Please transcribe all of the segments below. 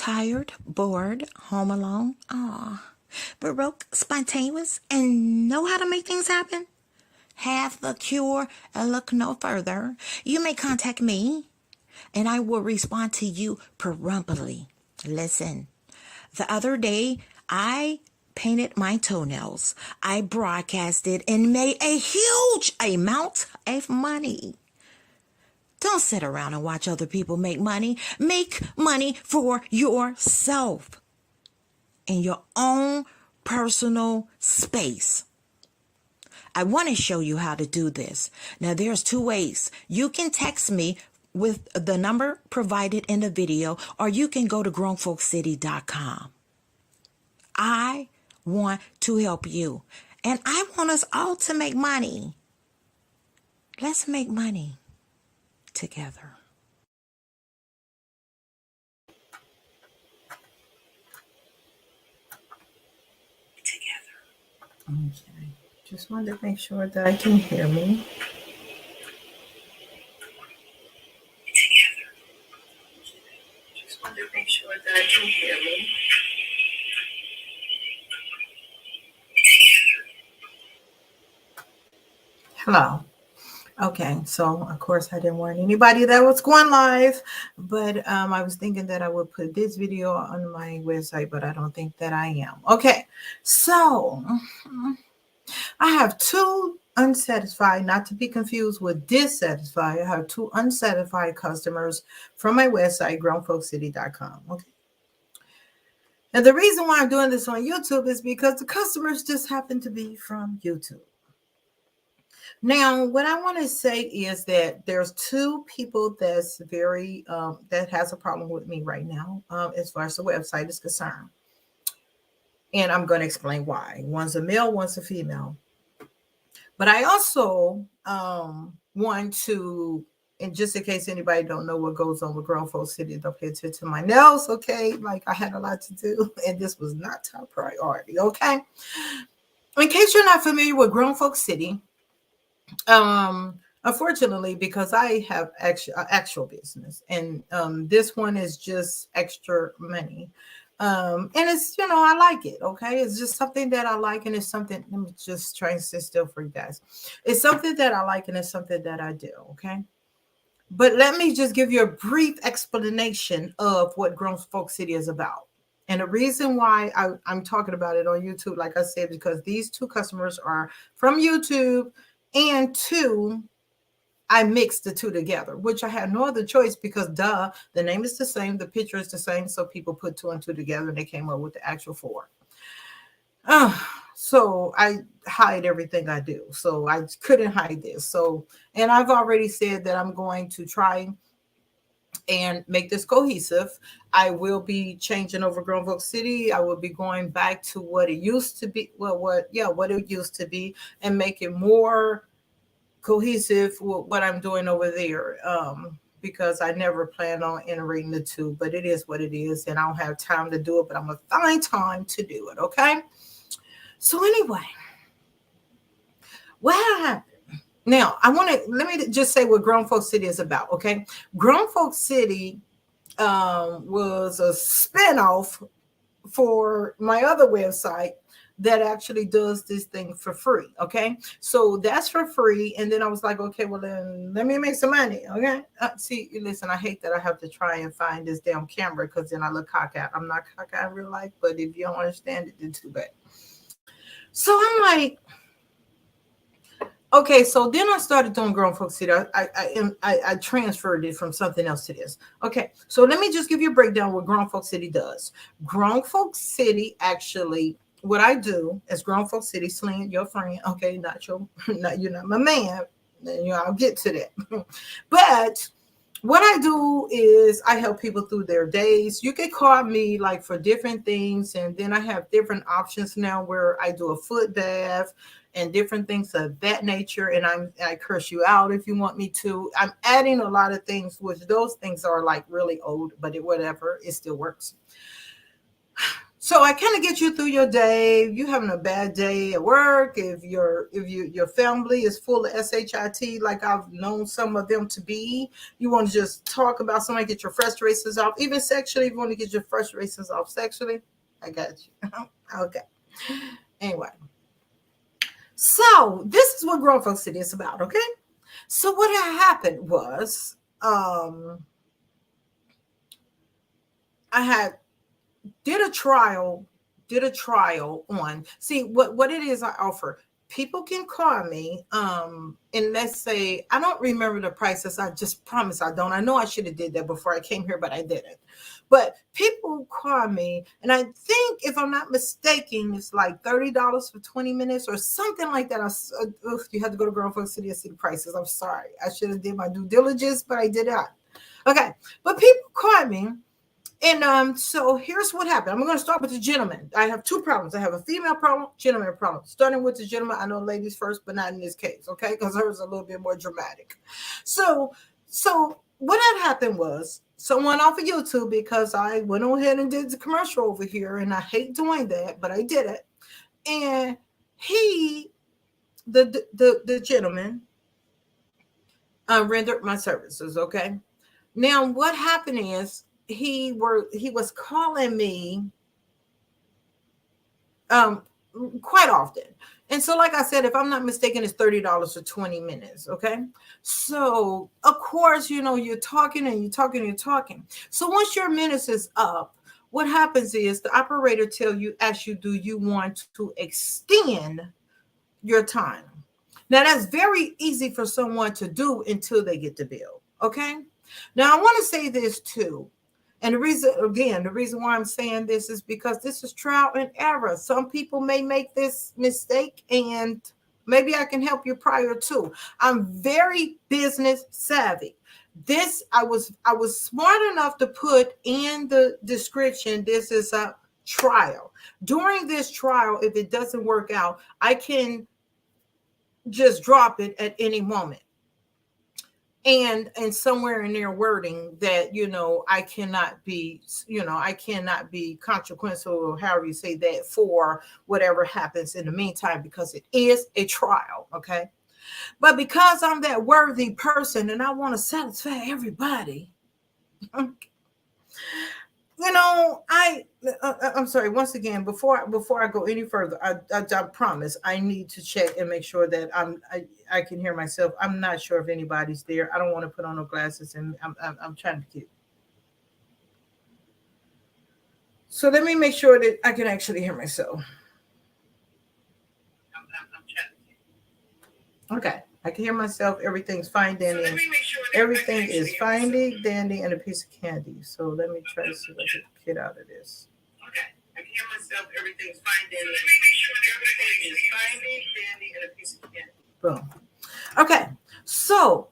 tired, bored, home alone, broke, spontaneous, and know how to make things happen? Have the cure and look no further. You may contact me and I will respond to you promptly. Listen, the other day I painted my toenails. I broadcasted and made a huge amount of money. Don't sit around and watch other people make money. Make money for yourself in your own personal space. I want to show you how to do this. Now, there's two ways. You can text me with the number provided in the video, or you can go to grownfolkcity.com. I want to help you, and I want us all to make money. Let's make money together. Okay. Just wanted to make sure that I can hear me. Just wanted to make sure that I can hear me. Hello. Okay, so of course I didn't want anybody that was going live, but I was thinking that I would put this video on my website, but I don't think that I am. Okay, so I have two unsatisfied, not to be confused with dissatisfied. I have two unsatisfied customers from my website, grownfolkcity.com. Okay. And the reason why I'm doing this on YouTube is because the customers just happen to be from YouTube. Now, what I want to say is that there's two people that's very, that has a problem with me right now, as far as the website is concerned. And I'm going to explain why. One's a male, one's a female. But I also want to, and just in case anybody don't know what goes on with Grown Folk City, don't pay attention to my nails, okay? Like I had a lot to do, and this was not top priority, okay? In case you're not familiar with Grown Folk City, unfortunately, because I have actual business, and this one is just extra money. And it's, I like it. Okay. It's just something that I like. And it's something, let me just try and sit still for you guys. It's something that I like. And it's something that I do. Okay. But let me just give you a brief explanation of what Grown Folk City is about. And the reason why I'm talking about it on YouTube, like I said, because these two customers are from YouTube, and two, I mixed the two together, which I had no other choice because the name is the same, the picture is the same, so people put two and two together and they came up with the actual four. So I hide everything I do, so I couldn't hide this. So, and I've already said that I'm going to try and make this cohesive. I will be changing over Grown Folk City. I will be going back to what it used to be. Well, what it used to be, and make it more cohesive with what I'm doing over there, because I never plan on integrating the two, but it is what it is, and I don't have time to do it, but I'm gonna find time to do it. Okay. So anyway, what happened? Now let me just say what Grown Folk City is about. Okay. Grown Folk City was a spinoff for my other website that actually does this thing for free. Okay. So that's for free. And then I was like, okay, well then let me make some money. Okay. See, listen, I hate that I have to try and find this damn camera because then I look cockeyed. I'm not cockeyed in real life, but if you don't understand it, then too bad. So I'm like, okay, so then I started doing Grown Folk City. I transferred it from something else to this. Okay, so let me just give you a breakdown of what Grown Folk City does. Grown Folk City actually, what I do is Grown Folk City, Sling, your friend. Okay, you're not my man. I'll get to that. But what I do is I help people through their days. You can call me like for different things, and then I have different options now where I do a foot bath and different things of that nature. And I curse you out if you want me to. I'm adding a lot of things, which those things are like really old, but whatever, it still works. So I kind of get you through your day. You having a bad day at work. If your family is full of shit, like I've known some of them to be, you want to just talk about somebody, get your frustrations off. Even sexually, if you want to get your frustrations off sexually, I got you. Okay. Anyway, so this is what Grown Folks City is about. Okay. So what had happened was, I had did a trial on, see what it is I offer. People can call me, and let's say I don't remember the prices. I just promise I don't. I know I should have did that before I came here, but I didn't. But people call me, and I think if I'm not mistaken, it's like $30 for 20 minutes or something like that. You had to go to Grown Folk City and see the prices. I'm sorry, I should have did my due diligence, but I did not. Okay, but people call me, and so here's what happened. I'm going to start with the gentleman. I have two problems. I have a female problem, gentleman problem. Starting with the gentleman, I know ladies first, but not in this case, okay? Because hers is a little bit more dramatic. So, so what had happened was someone off of YouTube, because I went on ahead and did the commercial over here, and I hate doing that, but I did it. And he, the gentleman, rendered my services. Okay. Now what happened is he was calling me um quite often. And so, like I said, if I'm not mistaken, it's $30 for 20 minutes. Okay. So of course, you're talking and you're talking and you're talking. So once your minutes is up, what happens is the operator asks you, do you want to extend your time? Now that's very easy for someone to do until they get the bill. Okay. Now I want to say this too. And the reason why I'm saying this is because this is trial and error. Some people may make this mistake, and maybe I can help you prior to. I'm very business savvy. This I was smart enough to put in the description. This is a trial. During this trial, if it doesn't work out, I can just drop it at any moment. And somewhere in their wording that, I cannot be consequential, or however you say that, for whatever happens in the meantime, because it is a trial. Okay. But because I'm that worthy person and I want to satisfy everybody, I'm sorry. Once again, before I go any further, I promise I need to check and make sure that I can hear myself. I'm not sure if anybody's there. I don't want to put on no glasses, and I'm trying to keep. So let me make sure that I can actually hear myself. Okay, I can hear myself. Everything's fine, dandy. Everything is fine, dandy, and a piece of candy. So let me try to see if I can get out of this. Okay, I can hear myself. Everything's fine, dandy. Everything is fine, dandy, and a piece of candy. Boom. Okay, so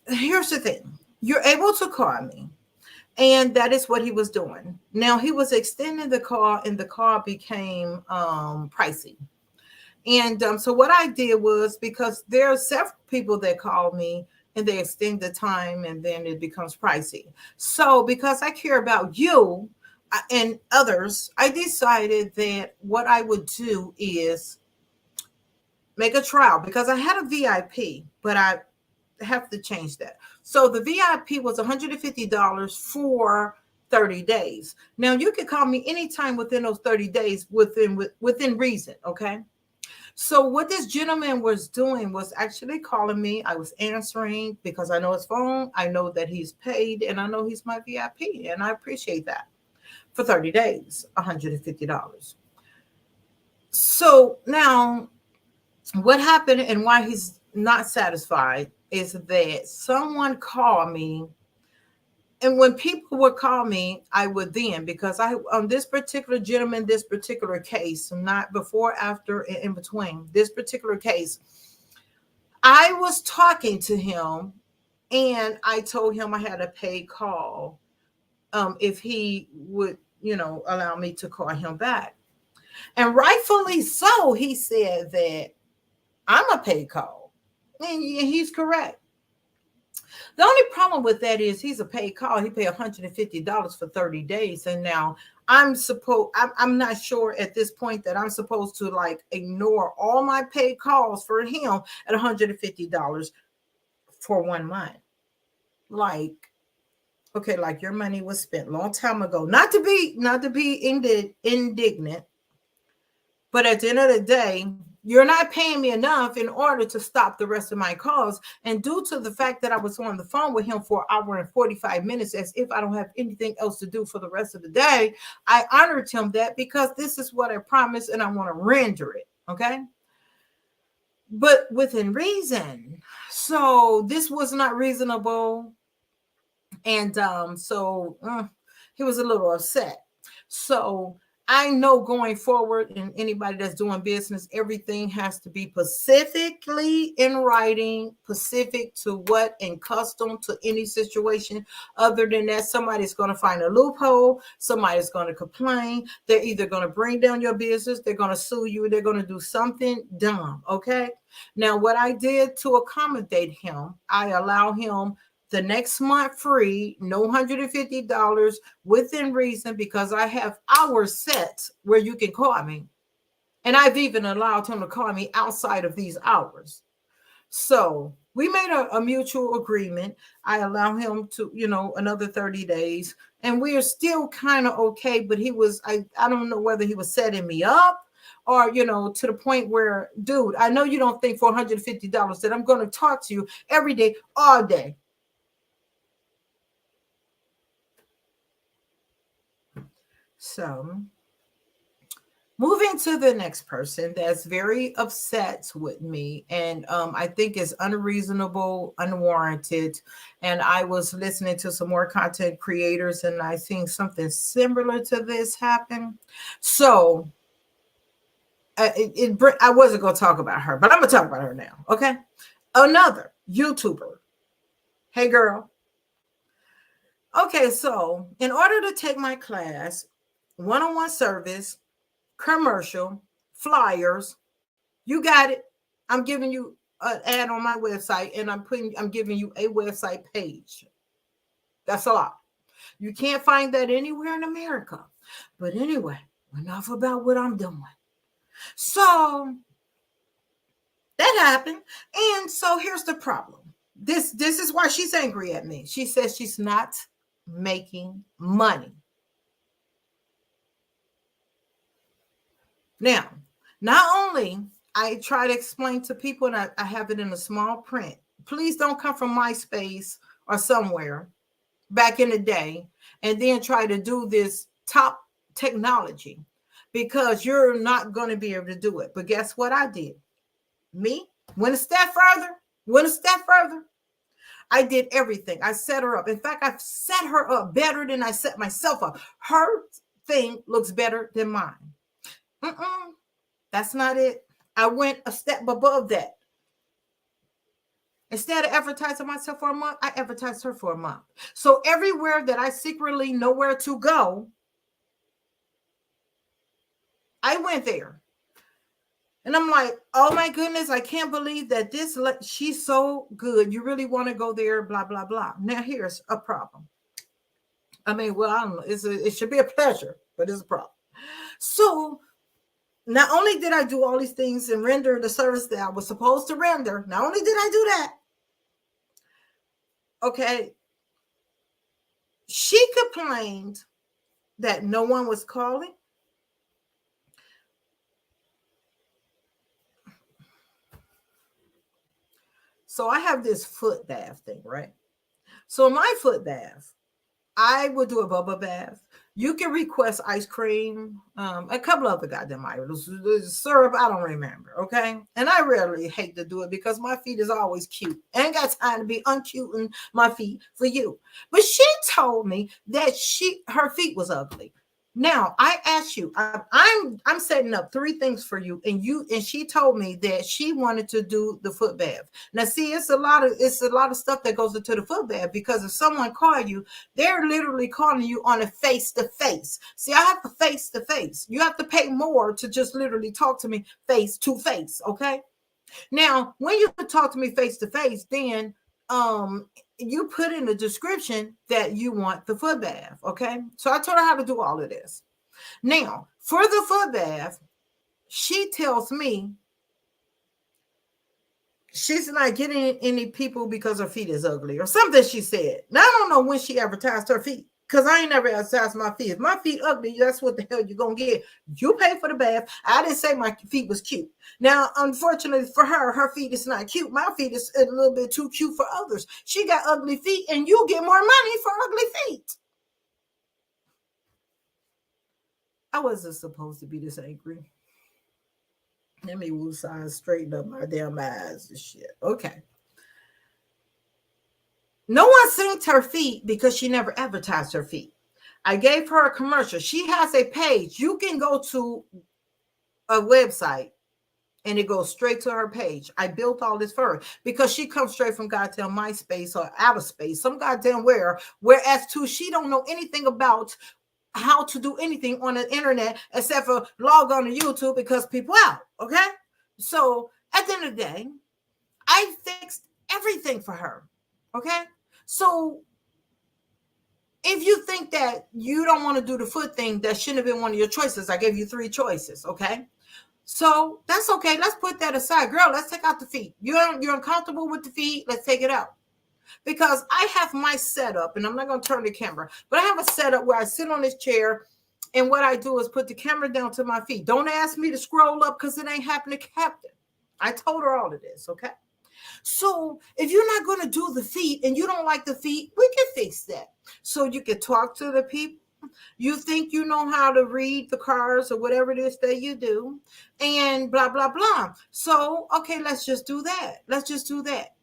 here's the thing. You're able to call me. And that is what he was doing. Now he was extending the call, and the call became pricey. And so what I did was, because there are several people that call me and they extend the time, and then it becomes pricey. So because I care about you and others, I decided that what I would do is make a trial, because I had a VIP, but I have to change that. So the VIP was $150 for 30 days. Now you can call me anytime within those 30 days, within reason. Okay. So what this gentleman was doing was actually calling me. I was answering because I know his phone. I know that he's paid, and I know he's my VIP, and I appreciate that. For 30 days, $150. So now what happened and why he's not satisfied is that someone called me. And when people would call me, I would then, because I, on this particular gentleman, this particular case, not before, after, and in between, this particular case, I was talking to him, and I told him I had a paid call, if he would, allow me to call him back. And rightfully so, he said that I'm a paid call. And he's correct. The only problem with that is he's a paid call. He paid $150 for 30 days. And now I'm not sure at this point that I'm supposed to like ignore all my paid calls for him at $150 for 1 month. Like, okay, like your money was spent a long time ago. Not to be indignant, but at the end of the day, you're not paying me enough in order to stop the rest of my calls. And due to the fact that I was on the phone with him for an hour and 45 minutes, as if I don't have anything else to do for the rest of the day, I honored him that because this is what I promised and I want to render it. Okay. But within reason. So this was not reasonable. And he was a little upset. So I know going forward, and anybody that's doing business, everything has to be specifically in writing, specific to what and custom to any situation. Other than that, somebody's going to find a loophole. Somebody's going to complain. They're either going to bring down your business, they're going to sue you, they're going to do something dumb. Okay. Now, what I did to accommodate him, I allow him the next month free, no $150 within reason, because I have hours set where you can call me. And I've even allowed him to call me outside of these hours. So we made a mutual agreement. I allow him to, another 30 days. And we are still kind of okay. But I don't know whether he was setting me up or, to the point where, dude, I know you don't think for $150 that I'm going to talk to you every day, all day. So moving to the next person that's very upset with me, and I think is unreasonable, unwarranted. And I was listening to some more content creators, and I seen something similar to this happen. So I wasn't going to talk about her, but I'm going to talk about her now. Okay, another YouTuber. Hey, girl. Okay, so in order to take my class, one-on-one service, commercial, flyers, you got it. I'm giving you an ad on my website, and I'm giving you a website page. That's a lot. You can't find that anywhere in America. But anyway, enough about what I'm doing. So that happened. And so here's the problem. This is why she's angry at me. She says she's not making money. Now, not only I try to explain to people, and I have it in a small print, please don't come from MySpace or somewhere back in the day and then try to do this top technology, because you're not going to be able to do it. But guess what I did? Me went a step further. I did everything. I set her up. In fact, I've set her up better than I set myself up. Her thing looks better than mine. That's not it. I went a step above that. Instead of advertising myself for a month, I advertised her for a month. So everywhere that I secretly know where to go, I went there. And I'm like, oh my goodness, I can't believe that she's so good. You really want to go there, blah, blah, blah. Now here's a problem. I mean, well, I don't know. It should be a pleasure, but it's a problem. So not only did I do all these things and render the service that I was supposed to render, not only did I do that, okay, she complained that no one was calling. So I have this foot bath thing, right? So my foot bath, I would do a bubble bath. You can request ice cream, a couple other goddamn items, syrup, I don't remember, okay? And I rarely hate to do it because my feet is always cute. I ain't got time to be uncuting my feet for you. But she told me that her feet was ugly. Now I asked you, I'm setting up 3 things for you, and she told me that she wanted to do the foot bath. Now, see, it's a lot of stuff that goes into the foot bath, because if someone call you, they're literally calling you on a face-to-face. See, I have a face-to-face. You have to pay more to just literally talk to me face-to-face. Okay. Now, when you talk to me face-to-face, then you put in the description that you want the foot bath. Okay. So I told her how to do all of this. Now, for the foot bath, she tells me she's not getting any people because her feet is ugly or something she said. Now, I don't know when she advertised her feet because I ain't never advertised my feet. If my feet ugly, that's what the hell you're going to get. You pay for the bath. I didn't say my feet was cute. Now, unfortunately for her, her feet is not cute. My feet is a little bit too cute for others. She got ugly feet and you get more money for ugly feet. I wasn't supposed to be this angry. Let me woosah straighten up my damn eyes and shit. Okay. No one synced her feet because she never advertised her feet. I gave her a commercial. She has a page. You can go to a website and it goes straight to her page. I built all this for her because she comes straight from goddamn MySpace or outer space, some goddamn where. Whereas too, she don't know anything about how to do anything on the internet except for log on to YouTube because people out. Okay. So at the end of the day, I fixed everything for her. Okay. So if you think that you don't want to do the foot thing, that shouldn't have been one of your choices. I gave you 3 choices. Okay. So that's okay. Let's put that aside. Girl, let's take out the feet. You're uncomfortable with the feet. Let's take it out. Because I have my setup, and I'm not going to turn the camera, but I have a setup where I sit on this chair, and what I do is put the camera down to my feet. Don't ask me to scroll up because it ain't happening, Captain. I told her all of this, okay? So if you're not going to do the feet and you don't like the feet, we can fix that. So you can talk to the people. You think you know how to read the cards or whatever it is that you do, and blah, blah, blah. So, okay, let's just do that. Let's just do that.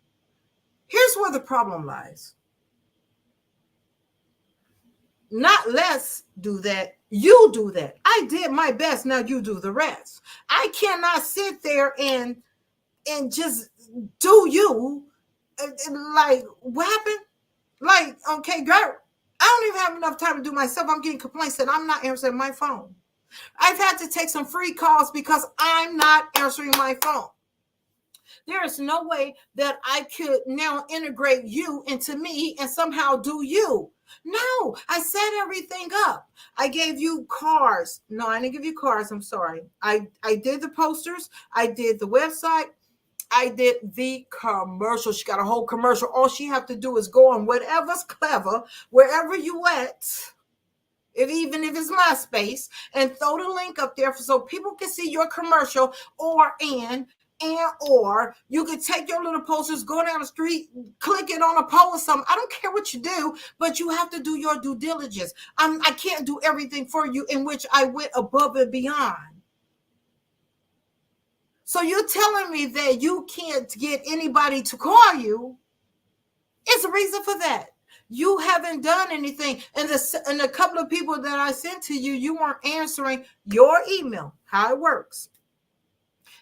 Here's where the problem lies. Not let's do that. You do that. I did my best. Now you do the rest. I cannot sit there and just do you. Like, what happened? Like, okay, girl, I don't even have enough time to do myself. I'm getting complaints that I'm not answering my phone. I've had to take some free calls because I'm not answering my phone. There is no way that I could now integrate you into me and somehow do you. No, I set everything up. I gave you cars. No, I didn't give you cars. I'm sorry. I did the posters. I did the website. I did the commercial. She got a whole commercial. All she have to do is go on whatever's clever, wherever you at, even if it's MySpace, and throw the link up there so people can see your commercial, or you can take your little posters, go down the street, click it on a pole or something. I don't care what you do, but you have to do your due diligence. I can't do everything for you, in which I went above and beyond. So you're telling me that you can't get anybody to call you? It's a reason for that. You haven't done anything. And a couple of people that I sent to you, you weren't answering your email. How it works.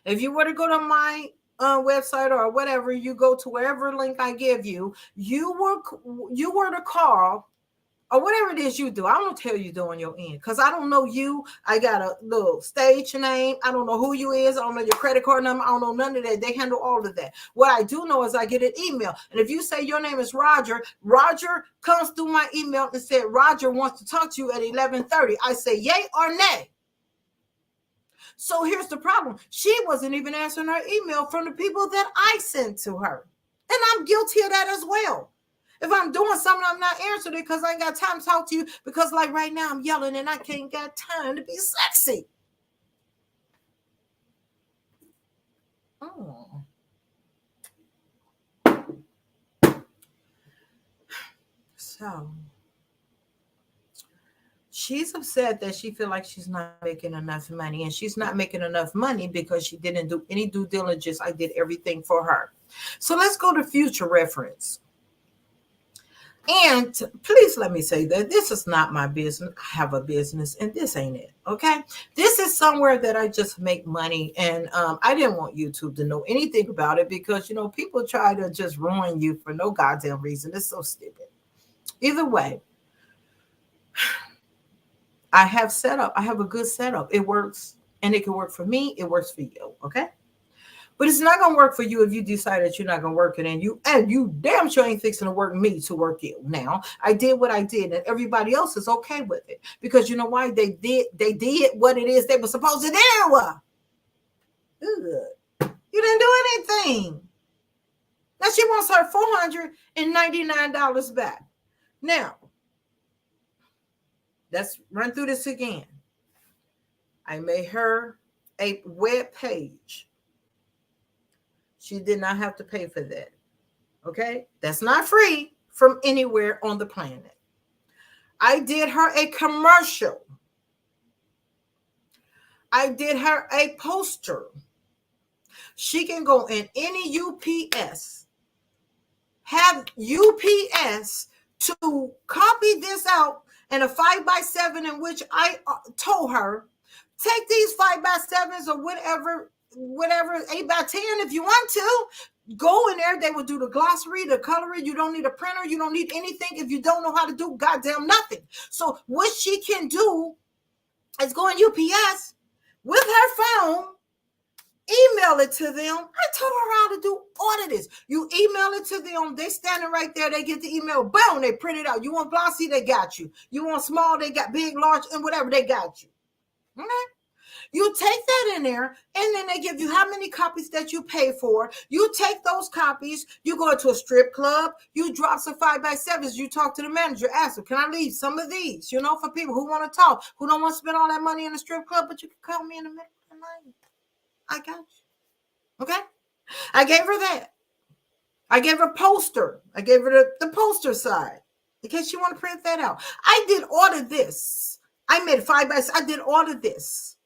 If you were to go to my website or whatever, you go to wherever link I give you, you were to call or whatever it is you do. I'm going to tell you do on your end because I don't know you. I got a little stage name. I don't know who you is. I don't know your credit card number. I don't know none of that. They handle all of that. What I do know is I get an email. And if you say your name is Roger, Roger comes through my email and said, Roger wants to talk to you at 11:30. I say yay or nay. So here's the problem. She wasn't even answering her email from the people that I sent to her. And I'm guilty of that as well. If I'm doing something, I'm not answering it because I ain't got time to talk to you because like right now I'm yelling and I can't got time to be sexy. Oh. So she's upset that she feel like she's not making enough money, and she's not making enough money because she didn't do any due diligence. I did everything for her. So let's go to future reference. And please let me say that this is not my business. I have a business and this ain't it. Okay. This is somewhere that I just make money. And I didn't want YouTube to know anything about it because, people try to just ruin you for no goddamn reason. It's so stupid. Either way, I have a good setup. It works and it can work for me. It works for you. Okay. But it's not gonna work for you if you decide that you're not gonna work it, and you damn sure ain't fixing to work me to work you. Now I did what I did, and everybody else is okay with it because you know why they did what it is they were supposed to do. Ugh. You didn't do anything. Now she wants her $499 back. Now let's run through this again. I made her a web page. She did not have to pay for that. Okay? That's not free from anywhere on the planet. I did her a commercial. I did her a poster. She can go in any UPS, have UPS to copy this out in a 5x7 in which I told her, take these 5x7s or whatever 8x10 if you want to. Go in there. They will do the glossary, the coloring. You don't need a printer. You don't need anything if you don't know how to do goddamn nothing. So what she can do is go in UPS with her phone, email it to them. I told her how to do all of this. You email it to them. They standing right there. They get the email. Boom, they print it out. You want glossy, they got you. You want small, they got big, large, and whatever, they got you. Okay? You take that in there, and then they give you how many copies that you pay for. You take those copies, you go to a strip club, you drop some 5x7s, you talk to the manager, ask them, can I leave some of these? You know, for people who want to talk, who don't want to spend all that money in a strip club, but you can call me in the middle of the night. I got you. Okay? I gave her that. I gave her a poster. I gave her the poster side in case you want to print that out. I did all of this. I made 5x. I did all of this.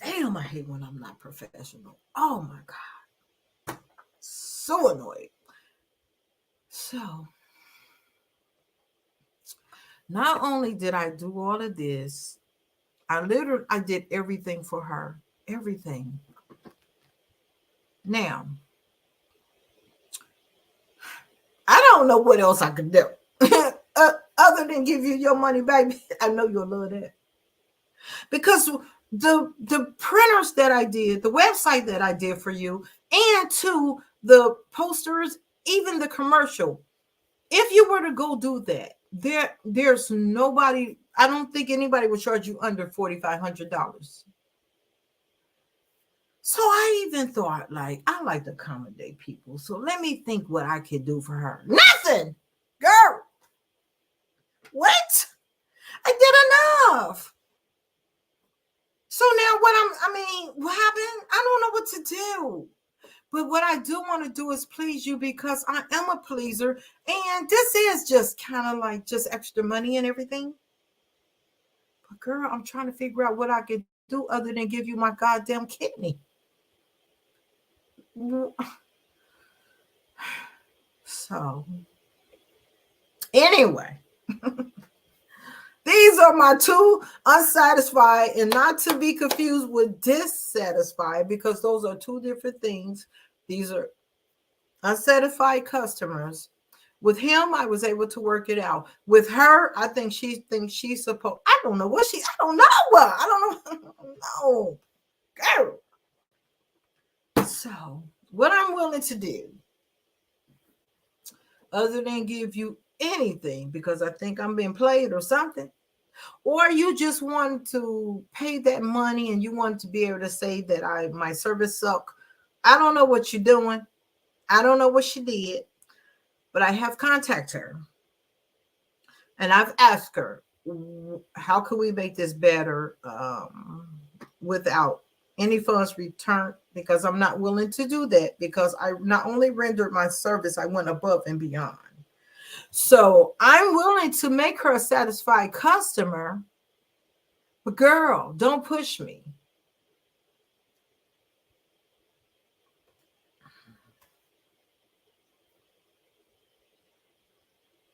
Damn, I hate when I'm not professional. Oh my God. So annoyed. So, not only did I do all of this, I did everything for her. Everything. Now, I don't know what else I could do. Other than give you your money back. I know you'll love that. Because the printers that I did, the website that I did for you, and to the posters, even the commercial, if you were to go do that, there's nobody, I don't think anybody would charge you under $4,500. So I even thought, like, I like to accommodate people. So let me think what I could do for her. Nothing, girl. What? I did enough. So now what happened? I don't know what to do. But what I do want to do is please you because I am a pleaser. And this is just kind of like just extra money and everything. But girl, I'm trying to figure out what I could do other than give you my goddamn kidney. So, anyway. These are my two unsatisfied, and not to be confused with dissatisfied, because those are two different things. These are unsatisfied customers. With him, I was able to work it out. With her, I think she thinks she's supposed. I don't know. No, girl. So, what I'm willing to do, other than give you anything, because I think I'm being played or something, or you just want to pay that money and you want to be able to say that my service suck. I don't know what you're doing. I don't know what she did, but I have contacted her. And I've asked her, how can we make this better without any funds returned? Because I'm not willing to do that, because I not only rendered my service, I went above and beyond. So I'm willing to make her a satisfied customer, but girl, don't push me.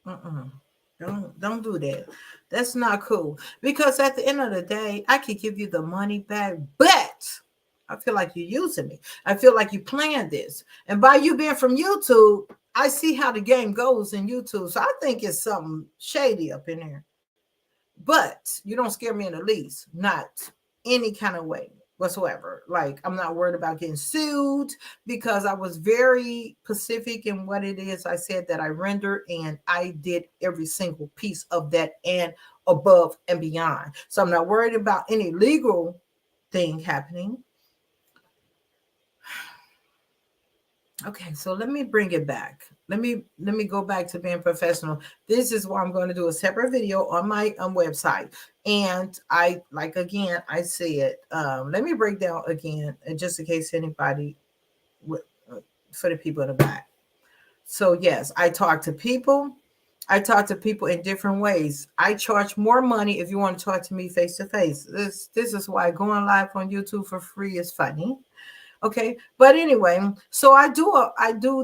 Don't do that. That's not cool. Because at the end of the day, I could give you the money back, but I feel like you're using me. I feel like you planned this. And by you being from YouTube, I see how the game goes in YouTube. So I think it's something shady up in there. But you don't scare me in the least, not any kind of way whatsoever. Like, I'm not worried about getting sued because I was very specific in what it is I said that I rendered, and I did every single piece of that and above and beyond. So I'm not worried about any legal thing happening. Okay, so let me bring it back. Let me go back to being professional. This is why I'm going to do a separate video on my website. And I like, again, I said, let me break down again, just in case anybody uh, for the people in the back. So yes, I talk to people. I talk to people in different ways. I charge more money if you want to talk to me face to face. This is why going live on YouTube for free is funny. Okay, but anyway, so I do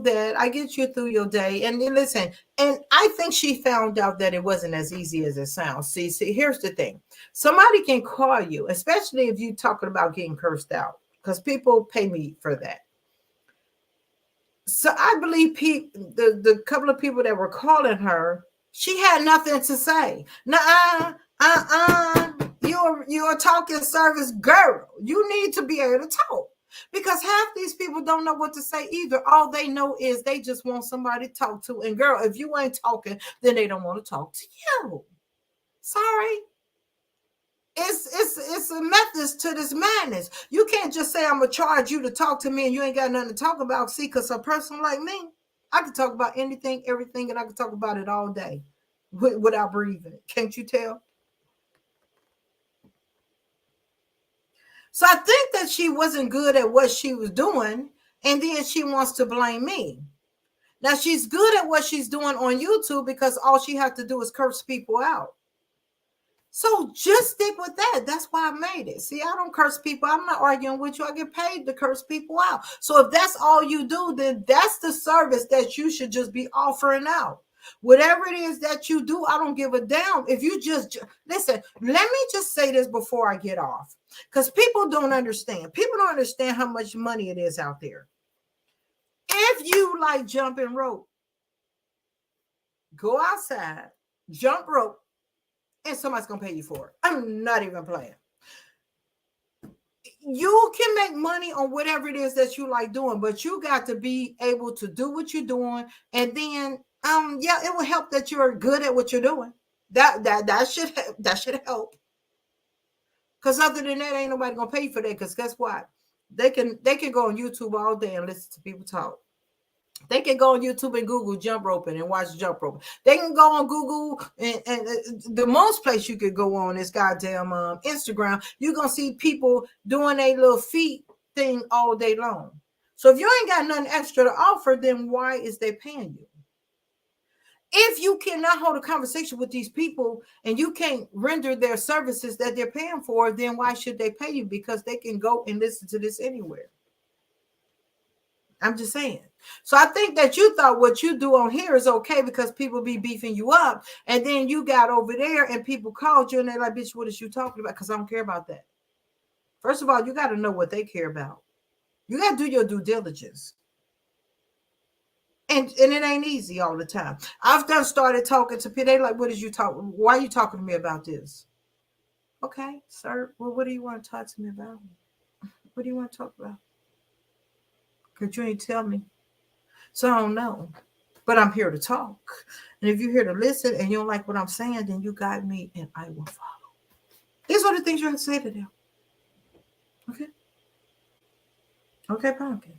that. I get you through your day. And then listen, and I think she found out that it wasn't as easy as it sounds. See, here's the thing. Somebody can call you, especially if you're talking about getting cursed out, because people pay me for that. So I believe the couple of people that were calling her, she had nothing to say. Nuh-uh, you're a talking service girl. You need to be able to talk. Because half these people don't know what to say either. All they know is they just want somebody to talk to. And girl, if you ain't talking, then they don't want to talk to you. Sorry. It's a method to this madness. You can't just say I'm gonna charge you to talk to me and you ain't got nothing to talk about. See, because a person like me, I can talk about anything, everything, and I can talk about it all day without breathing. Can't you tell? So I think that she wasn't good at what she was doing, and then she wants to blame me. Now she's good at what she's doing on YouTube because all she has to do is curse people out. So just stick with that. That's why I made it. See, I don't curse people. I'm not arguing with you. I get paid to curse people out. So if that's all you do, then that's the service that you should just be offering out. Whatever it is that you do, I don't give a damn. If you just listen, let me just say this before I get off, because people don't understand. People don't understand how much money it is out there. If you like jumping rope, go outside, jump rope, and somebody's gonna pay you for it. I'm not even playing. You can make money on whatever it is that you like doing, but you got to be able to do what you're doing, and then yeah, it will help that you're good at what you're doing. That should help. Because other than that, ain't nobody gonna pay you for that. Because guess what? They can go on YouTube all day and listen to people talk. They can go on YouTube and Google jump roping and watch jump roping. They can go on Google and the most place you could go on is goddamn Instagram. You're going to see people doing a little feet thing all day long. So if you ain't got nothing extra to offer, then why is they paying you? If you cannot hold a conversation with these people and you can't render their services that they're paying for, then why should they pay you? Because they can go and listen to this anywhere. I'm just saying. So I think that you thought what you do on here is okay because people be beefing you up. And then you got over there and people called you and they're like, bitch, what is you talking about? Because I don't care about that. First of all, you got to know what they care about. You got to do your due diligence. And it ain't easy all the time. I've done started talking to people. They like, what is you talking? Why are you talking to me about this? Okay, sir. Well, what do you want to talk to me about? What do you want to talk about? Because you ain't tell me. So I don't know. But I'm here to talk. And if you're here to listen and you don't like what I'm saying, then you guide me and I will follow. These are the things you have to say to them. Okay? Okay, pumpkin.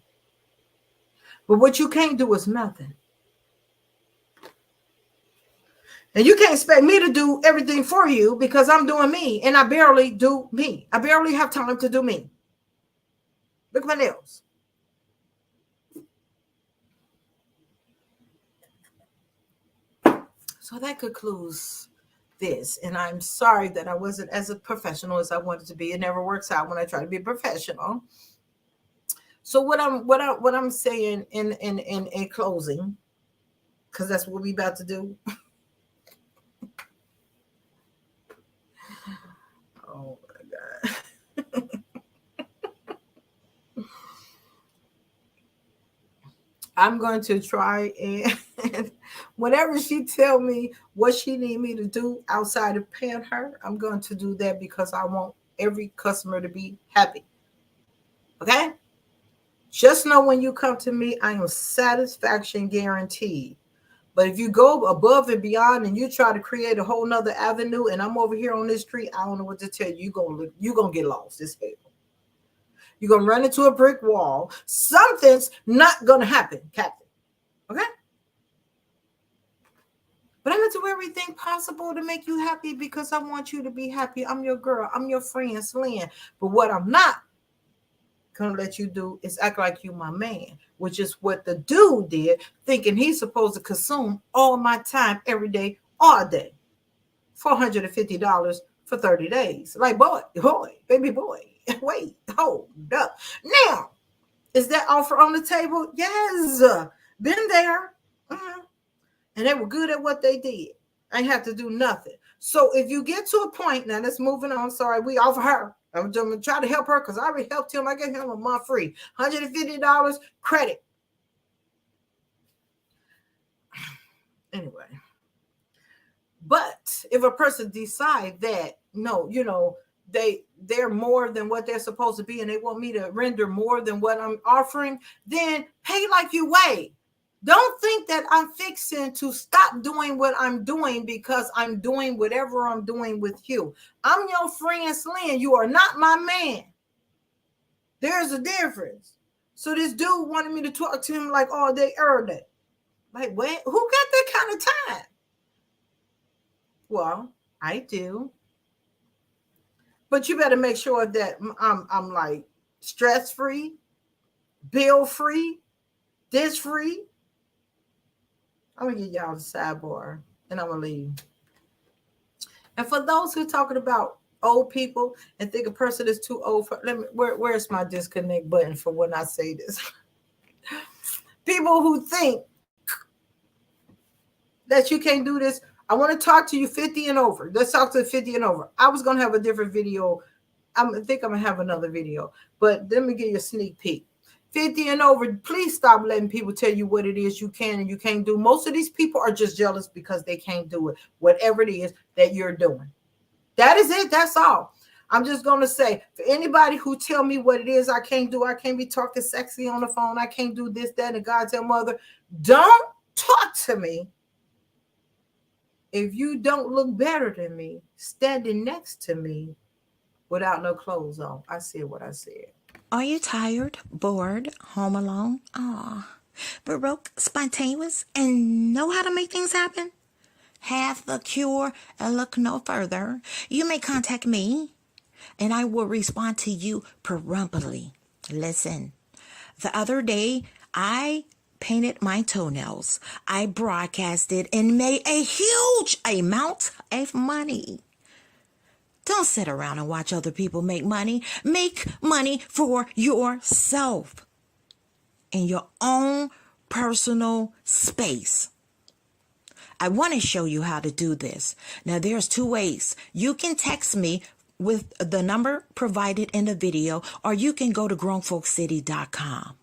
But what you can't do is nothing. And you can't expect me to do everything for you because I'm doing me and I barely do me. I barely have time to do me. Look at my nails. So that concludes this. And I'm sorry that I wasn't as a professional as I wanted to be. It never works out when I try to be professional. So what I'm saying in closing, because that's what we about to do. Oh my God. I'm going to try and whenever she tell me what she need me to do outside of paying her, I'm going to do that because I want every customer to be happy. Okay? Just know when you come to me, I am satisfaction guaranteed. But if you go above and beyond and you try to create a whole nother avenue and I'm over here on this street, I don't know what to tell you. You're gonna get lost this hell. You're gonna run into a brick wall. Something's not gonna happen, Captain. Okay? But I'm gonna do everything possible to make you happy because I want you to be happy. I'm your girl, I'm your friend, Slyn. But what I'm not gonna let you do is act like you my man, which is what the dude did, thinking he's supposed to consume all my time every day, all day. $450 for 30 days. Like, boy, baby boy, wait, hold up. Now, is that offer on the table? Yes. Been there. Mhm. And they were good at what they did. I ain't have to do nothing. So if you get to a point, now let's moving on. Sorry, we offer her. I'm gonna try to help her because I already helped him. I gave him a month free. $150 credit. Anyway. But if a person decide that no, they're more than what they're supposed to be and they want me to render more than what I'm offering, then pay like you weigh. Don't think that I'm fixing to stop doing what I'm doing because I'm doing whatever I'm doing with you. I'm your friend, Slyn. You are not my man. There's a difference. So this dude wanted me to talk to him like all day, every day. Like, what? Who got that kind of time? Well, I do. But you better make sure that I'm like stress free, bill free, this free. I'm gonna get y'all the sidebar and I'm gonna leave. And for those who are talking about old people and think a person is too old for where's my disconnect button for when I say this? People who think that you can't do this. I want to talk to you 50 and over. Let's talk to 50 and over. I was gonna have a different video. I think I'm gonna have another video, but let me give you a sneak peek. 50 and over, please stop letting people tell you what it is you can and you can't do. Most of these people are just jealous because they can't do it, whatever it is that you're doing. That is it. That's all. I'm just going to say, for anybody who tell me what it is I can't do, I can't be talking sexy on the phone, I can't do this, that, and goddamn mother, don't talk to me if you don't look better than me standing next to me without no clothes on. I said what I said. Are you tired, bored, home alone? Baroque, spontaneous, and know how to make things happen? Have the cure and look no further. You may contact me, and I will respond to you promptly. Listen, the other day, I painted my toenails. I broadcasted and made a huge amount of money. Don't sit around and watch other people make money. Make money for yourself in your own personal space. I want to show you how to do this. Now, there's two ways. You can text me with the number provided in the video, or you can go to grownfolkcity.com.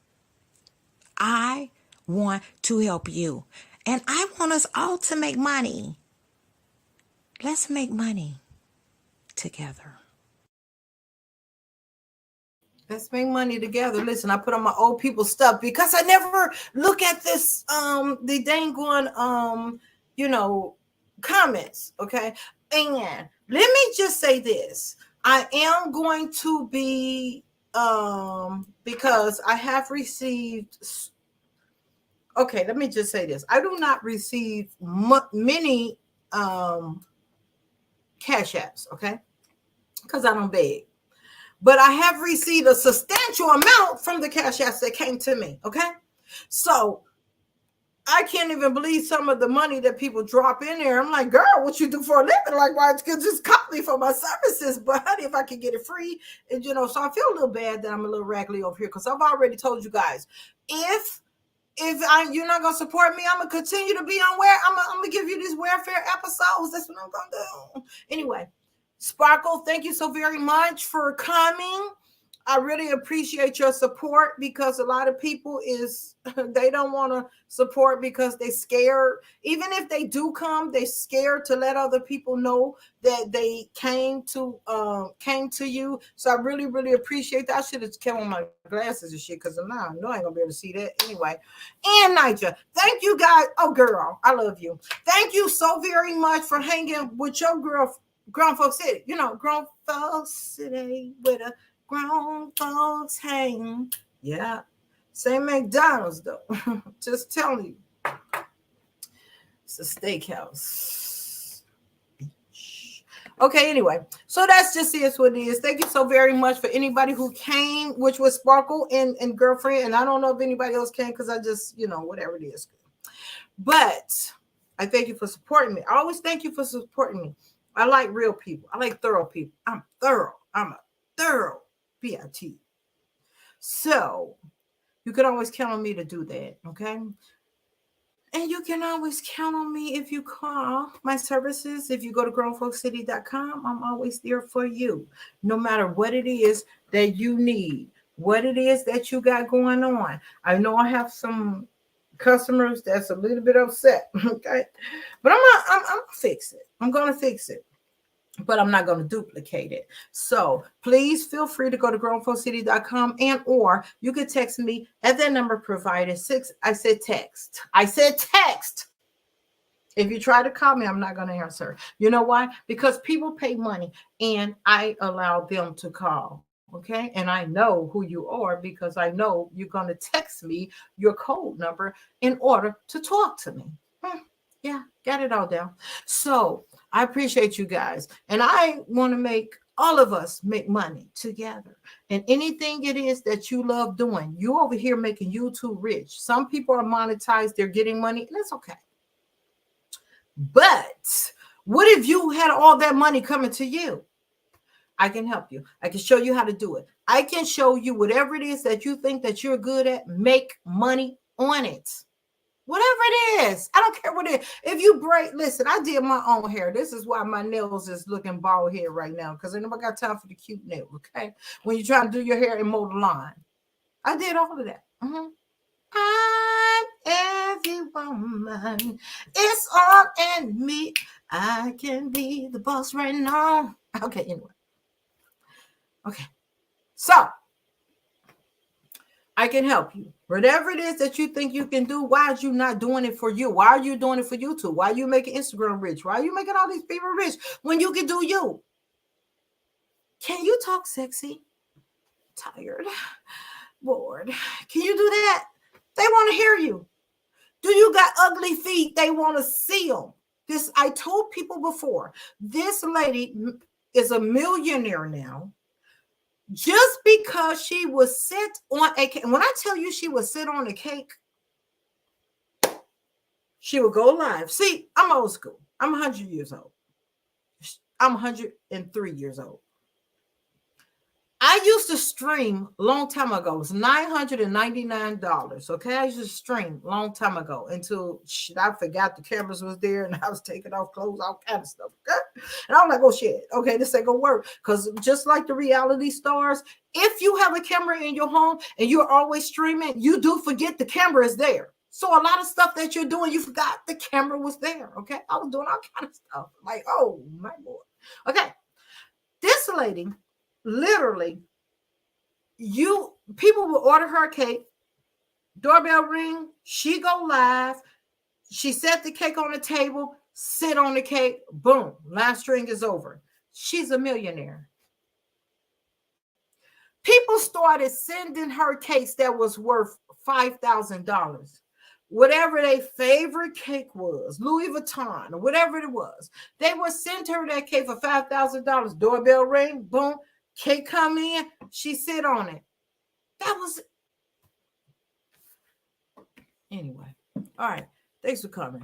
I want to help you, and I want us all to make money. Let's make money together. Let's make money together. Listen, I put on my old people stuff because I never look at this the dang one comments. Okay. And let me just say this. I am going to be because I have received let me just say this. I do not receive many cash apps, okay? Because I don't beg. But I have received a substantial amount from the cash apps that came to me, okay? So I can't even believe some of the money that people drop in there. I'm like, girl, what you do for a living? Like, why you could just call me for my services? But honey, if I could get it free, and so I feel a little bad that I'm a little raggedy over here because I've already told you guys, if you're not gonna support me, I'm gonna continue to be on I'm gonna give you these welfare episodes. That's what I'm gonna do. Anyway, Sparkle, thank you so very much for coming. I really appreciate your support, because a lot of people is they don't want to support because they scared. Even if they do come, they scared to let other people know that they came to you. So I really, really appreciate that. I should have kept on my glasses and shit, because now I know I ain't gonna be able to see that anyway. And Nigel, thank you guys. Oh girl, I love you. Thank you so very much for hanging with your girl, Grown Folks City. You know, Grown Folks City with a grown folks hang. Yeah. Same McDonald's though. Just telling you. It's a steakhouse. Okay, anyway. So that's just it, what it is. Thank you so very much for anybody who came, which was Sparkle and Girlfriend. And I don't know if anybody else came, because I just, whatever it is. But I thank you for supporting me. I always thank you for supporting me. I like real people. I like thorough people. I'm thorough. I'm a thorough BIT. So you can always count on me to do that, okay? And you can always count on me if you call my services. If you go to grownfolkcity.com, I'm always there for you, no matter what it is that you need, what it is that you got going on. I know I have some customers that's a little bit upset, okay? But I'm gonna fix it. I'm gonna fix it. But I'm not going to duplicate it. So please feel free to go to grownfolkcity.com, and or you can text me at that number provided. I said text. If you try to call me, I'm not going to answer. You know why? Because people pay money and I allow them to call. Okay. And I know who you are, because I know you're going to text me your code number in order to talk to me. Yeah, got it all down. So I appreciate you guys. And I want to make all of us make money together. And anything it is that you love doing, you over here making YouTube rich. Some people are monetized, they're getting money, and that's okay. But what if you had all that money coming to you? I can help you. I can show you how to do it. I can show you whatever it is that you think that you're good at, make money on it. Whatever it is, I don't care what it is. If you listen, I did my own hair. This is why my nails is looking bald head right now, because I never got time for the cute nails, okay? When you're trying to do your hair and mow the line. I did all of that. I'm every woman. It's all in me. I can be the boss right now. Okay, anyway. Okay. So, I can help you. Whatever it is that you think you can do, why are you not doing it for you? Why are you doing it for YouTube? Why are you making Instagram rich? Why are you making all these people rich when you can do you? Can you talk sexy? Tired, bored. Can you do that? They want to hear you. Do you got ugly feet? They want to see them. I told people before, this lady is a millionaire now. Just because she was sit on a cake. When I tell you she would sit on a cake, she would go live. See, I'm old school. I'm 100 years old. I'm 103 years old. I used to stream a long time ago. It was $999. Okay, I used to stream a long time ago until I forgot the cameras was there and I was taking off clothes, all kind of stuff. Okay, and I was like, oh shit, okay, this ain't gonna work. Because just like the reality stars, if you have a camera in your home and you're always streaming, you do forget the camera is there. So a lot of stuff that you're doing, you forgot the camera was there. Okay, I was doing all kind of stuff. Like, oh my lord. Okay, this lady. Literally, people will order her cake, doorbell ring, she go live, she set the cake on the table, sit on the cake, boom, live string is over. She's a millionaire. People started sending her cakes that was worth $5,000. Whatever their favorite cake was, Louis Vuitton or whatever it was, they would send her that cake for $5,000. Doorbell ring, boom. Cake come in, she sit on it. That was anyway. All right. Thanks for coming.